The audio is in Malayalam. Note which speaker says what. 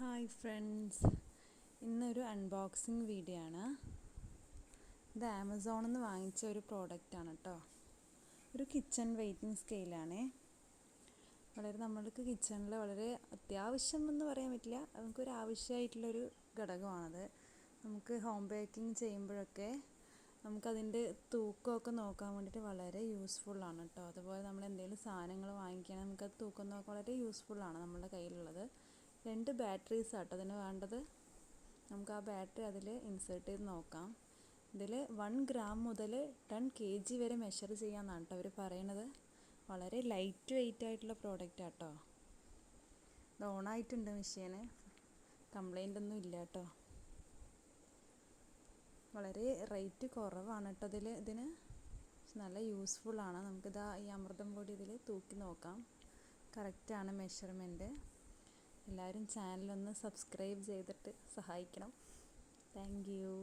Speaker 1: ഹായ് ഫ്രണ്ട്സ്, ഇന്നൊരു അൺബോക്സിങ് വീഡിയോ ആണ്. ഇത് ആമസോണിൽ നിന്ന് വാങ്ങിച്ച ഒരു പ്രോഡക്റ്റാണ് കേട്ടോ. ഒരു കിച്ചൺ വെയ്റ്റിംഗ് സ്കെയിലാണേ. നമ്മൾക്ക് കിച്ചണിൽ വളരെ അത്യാവശ്യം എന്ന് പറയാൻ പറ്റില്ല, നമുക്കൊരു ആവശ്യമായിട്ടുള്ളൊരു ഘടകമാണത്. നമുക്ക് ഹോം ബേക്കിംഗ് ചെയ്യുമ്പോഴൊക്കെ നമുക്കതിൻ്റെ തൂക്കമൊക്കെ നോക്കാൻ വേണ്ടിയിട്ട് വളരെ യൂസ്ഫുള്ളാണ് കേട്ടോ. അതുപോലെ നമ്മൾ എന്തെങ്കിലും സാധനങ്ങൾ വാങ്ങിക്കുകയാണെങ്കിൽ നമുക്കത് തൂക്കം നോക്കാൻ വളരെ യൂസ്ഫുള്ളാണ് നമ്മുടെ കയ്യിലുള്ളത്. 2 ബാറ്ററീസ് ആട്ടോ അതിന് വേണ്ടത്. നമുക്ക് ആ ബാറ്ററി അതിൽ ഇൻസേർട്ട് ചെയ്ത് നോക്കാം. ഇതിൽ 1 ഗ്രാം മുതൽ 10 kg വരെ മെഷർ ചെയ്യാമെന്നാണ് കേട്ടോ അവർ പറയണത്. വളരെ ലൈറ്റ് വെയിറ്റ് ആയിട്ടുള്ള പ്രോഡക്റ്റ് ആട്ടോ. ഇത് ഓണായിട്ടുണ്ട് മെഷീന്, കംപ്ലൈൻ്റ് ഒന്നും ഇല്ല കേട്ടോ. വളരെ റേറ്റ് കുറവാണ് കേട്ടോ ഇതിന്. നല്ല യൂസ്ഫുള്ളാണ്. നമുക്കിതാ ഈ അമൃതം പൊടി ഇതിൽ തൂക്കി നോക്കാം. കറക്റ്റാണ് മെഷർമെൻറ്റ്. എല്ലാവരും ചാനലൊന്ന് സബ്സ്ക്രൈബ് ചെയ്തിട്ട് സഹായിക്കണം. Thank you.